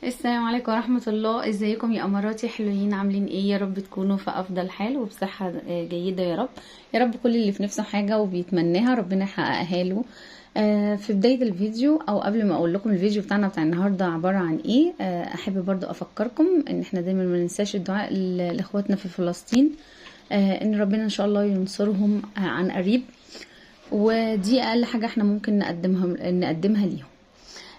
السلام عليكم ورحمة الله. ازيكم يا اماراتي حلوين؟ عاملين ايه؟ يا رب تكونوا في افضل حال وبصحة جيدة يا رب. يا رب كل اللي في نفسه حاجة وبيتمناها ربنا يحققها له. في بداية الفيديو او قبل ما اقول لكم الفيديو بتاعنا بتاع النهاردة عبارة عن ايه، احب برضو افكركم ان احنا دايما ما ننساش الدعاء لاخواتنا في فلسطين، ان ربنا ان شاء الله ينصرهم عن قريب، ودي اقل حاجة احنا ممكن نقدمها ليهم.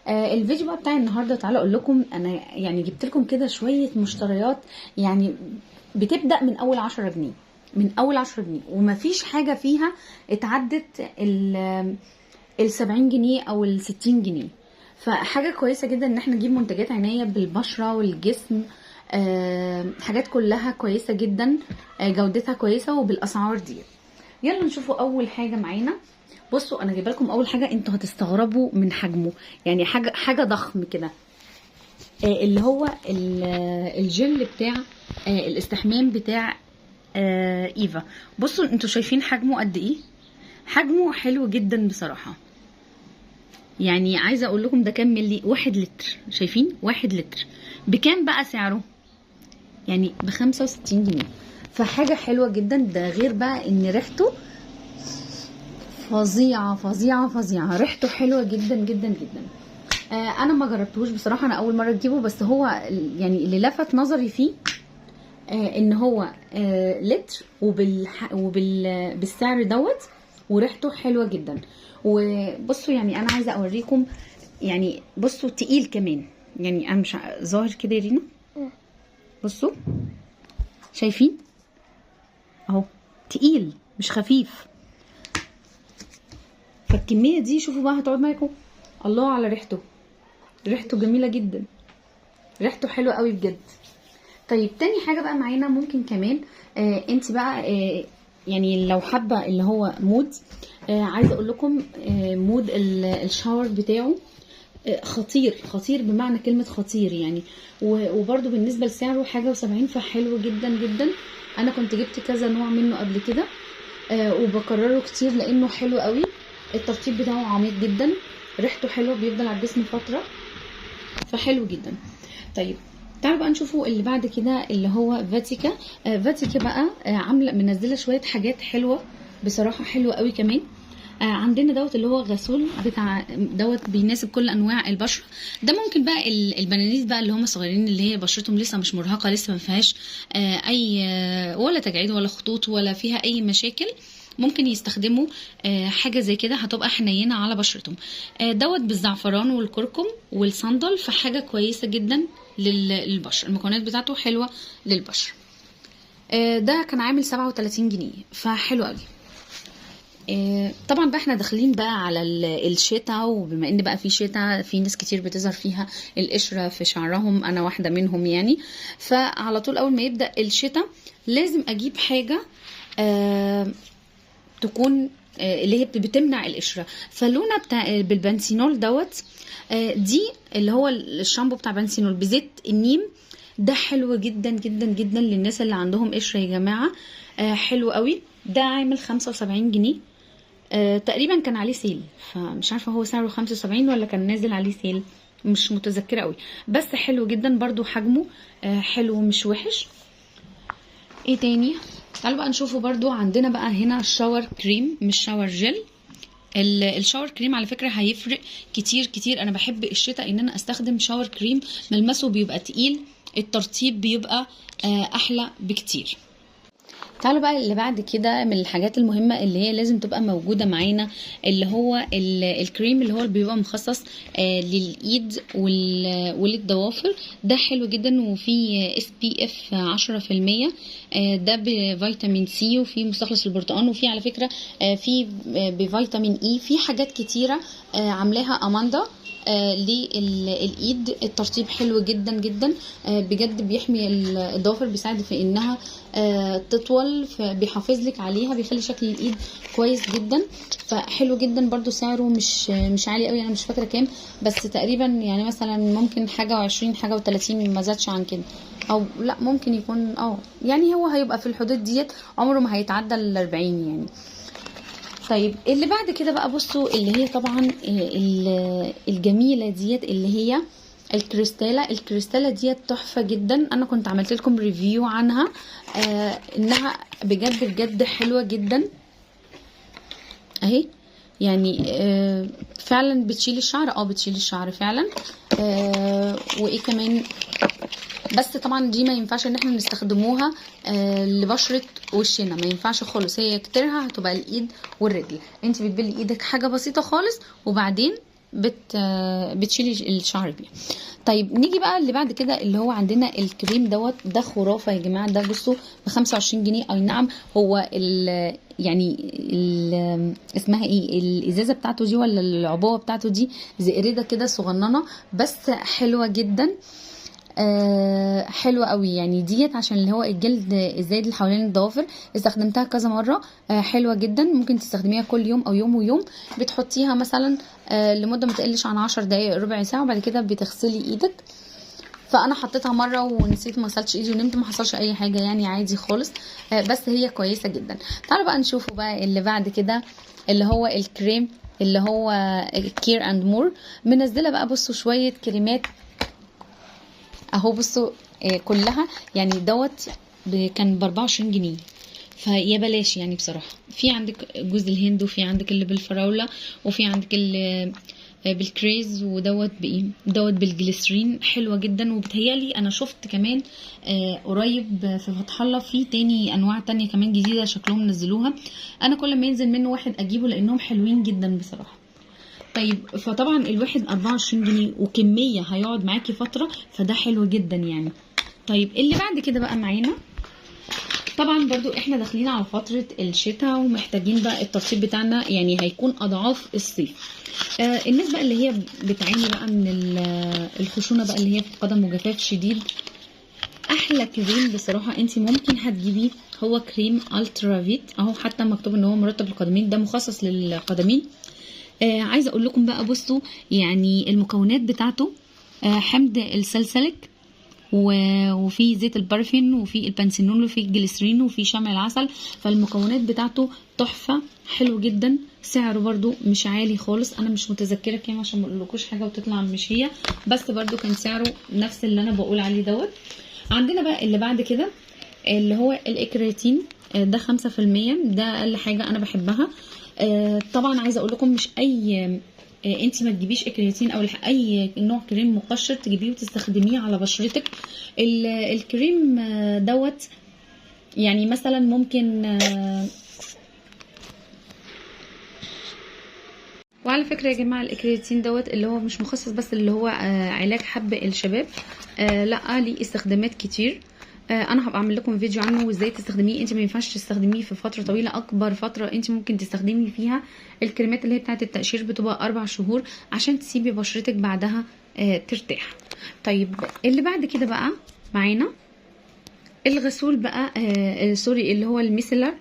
الفيديو بقى بتاعي النهارده، تعالى اقول لكم انا يعني جبت لكم كده شويه مشتريات، يعني بتبدا من اول 10 جنيه، من اول 10 جنيه، ومفيش حاجه فيها اتعدت ال 70 جنيه او ال 60 جنيه. فحاجه كويسه جدا ان احنا نجيب منتجات عنايه بالبشره والجسم، حاجات كلها كويسه جدا، جودتها كويسه وبالاسعار دي. يلا نشوفوا اول حاجه معانا. بصوا انا جايبه لكم اول حاجه، انتوا هتستغربوا من حجمه، يعني حاجه ضخم كده، اللي هو الجل بتاع الاستحمام بتاع ايفا. بصوا انتوا شايفين حجمه قد ايه؟ حجمه حلو جدا بصراحه. يعني عايزه اقول لكم ده كام ملي؟ 1 لتر. شايفين 1 لتر بكام بقى سعره؟ يعني ب65 جنيه. فحاجه حلوه جدا. ده غير بقى ان ريحته فظيعه فظيعه فظيعه، ريحته حلوه جدا جدا جدا. انا ما جربتوش بصراحه، انا اول مره اجيبه، بس هو يعني اللي لفت نظري فيه ان هو لتر بالسعر دوت، وريحته حلوه جدا. وبصوا يعني انا عايزه اوريكم، يعني بصوا تقيل كمان، يعني انا مش ظاهر كده يا رينا. بصوا شايفين اهو، تقيل مش خفيف. فالكميه دي شوفوا بقى هتقعد معاكم. الله على ريحته، ريحته جميله جدا، ريحته حلوه قوي بجد. طيب تاني حاجه بقى معانا ممكن كمان انت بقى يعني لو حابه اللي هو مود، عايزه اقول لكم مود الشاور بتاعه خطير خطير بمعنى كلمه خطير يعني. وبرده بالنسبه لسعره حاجه و70، فحلو جدا جدا. انا كنت جبت كذا نوع منه قبل كده، وبكرره كتير لانه حلو قوي. الترطيب بتاعه عميق جدا، ريحته حلوه، بيفضل على الجسم فتره، فحلو جدا. طيب تعالوا بقى نشوفوا اللي بعد كده اللي هو فاتيكا. فاتيكا بقى عامله منزله شويه حاجات حلوه بصراحه، حلوه قوي كمان. عندنا دوت اللي هو غسول بتاع دوت، بيناسب كل انواع البشره. ده ممكن بقى البنانيس بقى اللي هم صغيرين، اللي هي بشرتهم لسه مش مرهقه، لسه ما فيهاش اي ولا تجاعيد ولا خطوط ولا فيها اي مشاكل، ممكن يستخدموا حاجه زي كده، هتبقى حنينه على بشرتهم. دوت بالزعفران والكركم والصندل، فحاجه كويسه جدا للبشره. المكونات بتاعته حلوه للبشره. ده كان عامل 37 جنيه، فحلو قوي. طبعا بقى احنا داخلين بقى على الشتاء، وبما ان بقى في شتاء، في ناس كتير بتظهر فيها القشره في شعرهم، انا واحده منهم يعني. فعلى طول اول ما يبدا الشتاء لازم اجيب حاجه تكون اللي هي بتمنع القشره. فلونا بتاع بالبنسينول دوت، دي اللي هو الشامبو بتاع بنسينول بزيت النيم. ده حلو جدا جدا جدا للناس اللي عندهم قشره يا جماعه، حلو قوي. ده عامل 75 جنيه. تقريبا كان عليه سيل، فمش عارفه هو سعره 75 ولا كان نازل عليه سيل، مش متذكره قوي، بس حلو جدا برضو، حجمه حلو مش وحش. ايه تاني؟ تعالوا بقى نشوفه. برضو عندنا بقى هنا الشاور كريم، مش شاور جل. الشاور كريم على فكره هيفرق كتير كتير. انا بحب الشتاء ان انا استخدم شاور كريم، ملمسه بيبقى تقيل، الترطيب بيبقى احلى بكتير. تعالوا بقى اللي بعد كده من الحاجات المهمة اللي هي لازم تبقى موجودة معانا، اللي هو الكريم اللي هو بيبقى مخصص للإيد وللضوافر. ده حلو جدا، وفيه SPF 10%. ده بفيتامين سي، وفيه مستخلص البرتقال، وفيه على فكرة فيه بفيتامين اي. في حاجات كتيرة عاملاها أماندا للايد. الترطيب حلو جدا جدا بجد، بيحمي الضوافر، بيساعد في انها تطول، بيحافظ لك عليها، بيخلي شكل الايد كويس جدا. فحلو جدا برضو. سعره مش عالي قوي، انا مش فاكره كام، بس تقريبا يعني مثلا ممكن حاجه و20 حاجه و30، ما زادش عن كده، او لا ممكن يكون يعني هو هيبقى في الحدود ديت، عمره ما هيتعدى ال40 يعني. طيب اللي بعد كده بقى، بصوا اللي هي طبعا الجميله ديت، اللي هي الكريستالة دي تحفة جدا. انا كنت عملت لكم ريفيو عنها، انها بجد بجد حلوة جدا اهي. يعني فعلا بتشيل الشعر، بتشيل الشعر فعلا. وايه كمان، بس طبعا دي ما ينفعش ان احنا نستخدموها لبشرة وشنا، ما ينفعش خالص. هي كتيرها هتبقى الايد والرجل. انت بتبلي ايدك حاجة بسيطة خالص، وبعدين بتشيلي الشعر بيها. طيب نيجي بقى اللي بعد كده، اللي هو عندنا الكريم ده خرافة يا جماعة. ده بصوا ب 25 جنيه. اي نعم، هو اسمها ايه الازازة بتاعته دي، ولا العبوة بتاعته دي زئردة كده صغننة، بس حلوة جدا. حلوة قوي يعني. ديت عشان اللي هو الجلد الزايد اللي حوالين الضوافر. استخدمتها كذا مرة، حلوة جدا. ممكن تستخدميها كل يوم او يوم ويوم. بتحطيها مثلا لمدة ما تقلش عن 10 دقايق ربع ساعة، وبعد كده بتغسلي ايدك. فانا حطيتها مرة ونسيت، ما غسلتش ايدي ونمت، ما حصلش اي حاجة يعني، عادي خالص. بس هي كويسة جدا. تعالوا بقى نشوفوا بقى اللي بعد كده، اللي هو الكريم اللي هو كير اند مور. منزلة بقى بصوا شوية كريمات اهو. بصوا كلها يعني كان ب 24 جنيه، فيا بلاش يعني بصراحه. في عندك جوز الهند، وفي عندك اللي بالفراوله، وفي عندك اللي بالكريز، بايه بالجليسرين. حلوه جدا. وبتهيالي انا شفت كمان قريب في فتح الله في تاني انواع تانية كمان جديده شكلهم نزلوها. انا كل ما ينزل منه واحد اجيبه، لانهم حلوين جدا بصراحه. طيب فطبعا الواحد 24 جنيه وكمية هيقعد معاكي فترة، فده حلو جدا يعني. طيب اللي بعد كده بقى معانا، طبعا برضو احنا داخلين على فترة الشتاء، ومحتاجين بقى الترطيب بتاعنا يعني هيكون اضعاف الصيف. الناس بقى اللي هي بتعاني بقى من الخشونة بقى، اللي هي في القدم وجفاف شديد، احلى كريم بصراحة انت ممكن هتجيبيه هو كريم الترا فيت اهو. حتى مكتوب ان هو مرطب القدمين، ده مخصص للقدمين. عايزه اقول لكم بقى، بصوا يعني المكونات بتاعته حمض السلسلك، وفي زيت البارفين، وفي البنسينول، وفي الجليسرين، وفي شمع العسل. فالمكونات بتاعته تحفه، حلو جدا. سعره برضو مش عالي خالص. انا مش متذكره كام عشان ما اقولكوش حاجه وتطلع مش هي، بس برضو كان سعره نفس اللي انا بقول عليه عندنا بقى اللي بعد كده اللي هو الاكرياتين. ده 5%. ده اقل حاجه انا بحبها. طبعا عايزه اقول لكم مش اي انت ما تجيبيش اكرياتين او اي نوع كريم مقشر تجيبيه وتستخدميه على بشرتك. الكريم يعني مثلا ممكن وعلى فكره يا جماعه الاكرياتين اللي هو مش مخصص بس اللي هو علاج حب الشباب. لا، ليه استخدامات كتير. انا هبقى اعمل لكم فيديو عنه وازاي تستخدميه. انت ما ينفعش تستخدميه في فتره طويله. اكبر فتره انت ممكن تستخدمي فيها الكريمات اللي هي بتاعه التقشير بتبقى 4 شهور، عشان تسيبي بشرتك بعدها ترتاح. طيب اللي بعد كده بقى معانا الغسول بقى، سوري، اللي هو الميسلر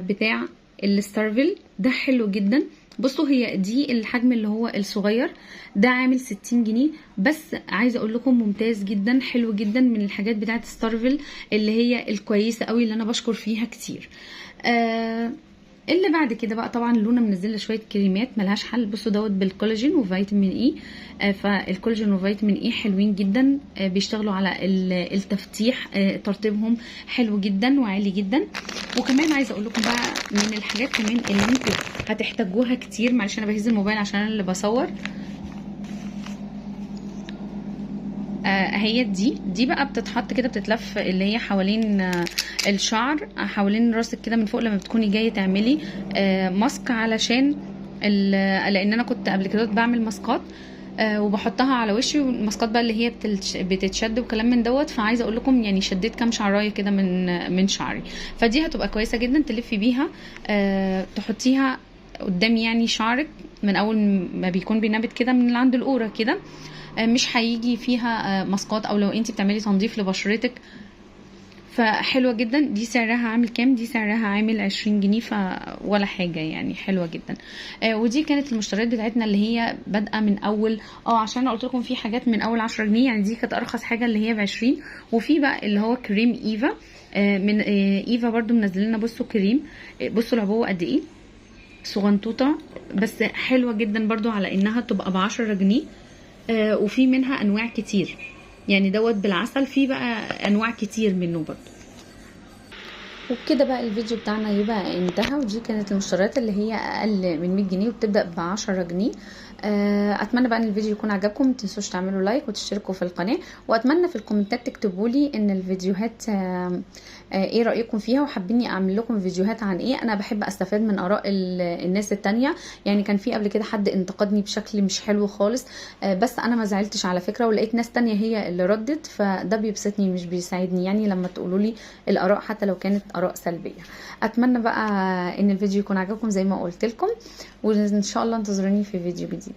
بتاع الستارفل. ده حلو جدا. بصوا هي دي الحجم اللي هو الصغير، ده عامل 60 جنيه بس. عايزه اقول لكم ممتاز جدا، حلو جدا، من الحاجات بتاعه ستارفل اللي هي الكويسه قوي، اللي انا بشكر فيها كتير. اللي بعد كده بقى طبعا لونا منزله شويه كريمات ملهاش حل. بصوا بالكولاجين وفيتامين اي. فالكولاجين وفيتامين اي حلوين جدا، بيشتغلوا على التفتيح. ترطيبهم حلو جدا وعالي جدا. وكمان عايزه اقول لكم بقى من الحاجات كمان اللي انتوا هتحتاجوها كتير. معلش انا بهز الموبايل عشان انا اللي بصور. هي دي بقى بتتحط كده، بتتلف اللي هي حوالين الشعر، حوالين راسك كده من فوق، لما بتكوني جايه تعملي ماسك. علشان لان انا كنت قبل كده بعمل ماسكات وبحطها على وشي، والماسكات بقى اللي هي بتتشد وكلام من فعايزه اقول لكم يعني شديت كام شعرايه كده من شعري. فدي هتبقى كويسه جدا تلفي بيها، تحطيها قدام يعني شعرك من اول ما بيكون بينبت كده من عند القوره كده. مش هيجي فيها ماسكات، او لو انت بتعملي تنظيف لبشرتك. فحلوه جدا. دي سعرها عامل كام؟ دي سعرها عامل 20 جنيه ولا حاجه يعني، حلوه جدا. ودي كانت المشتريات بتاعتنا اللي هي بادئه من اول عشان انا قلت لكم في حاجات من اول 10 جنيه يعني. دي كانت ارخص حاجه اللي هي ب20. وفي بقى اللي هو كريم ايفا من ايفا برضو منزل لنا. بصوا كريم، بصوا العبوه قد ايه صغنطوطه، بس حلوه جدا برضو على انها تبقى ب10 جنيه. وفي منها انواع كتير، يعني دوت بالعسل، في بقى انواع كتير منه برضو. وبكده بقى الفيديو بتاعنا يبقى انتهى، ودي كانت المشتريات اللي هي اقل من 100 جنيه وبتبدا ب10 جنيه. اتمنى بقى ان الفيديو يكون عجبكم، متنسوش تعملوا لايك وتشتركوا في القناه، واتمنى في الكومنتات تكتبوا لي ان الفيديوهات ايه رايكم فيها، وحابين اعمل لكم فيديوهات عن ايه. انا بحب استفاد من اراء الناس التانية، يعني كان في قبل كده حد انتقدني بشكل مش حلو خالص، بس انا ما زعلتش على فكره، ولقيت ناس تانية هي اللي ردت، فده بيبسطني مش بيساعدني، يعني لما تقولوا لي الاراء حتى لو كانت اراء سلبيه. اتمنى بقى ان الفيديو يكون عجبكم زي ما قلت لكم، وان شاء الله انتظروني في فيديو جديد.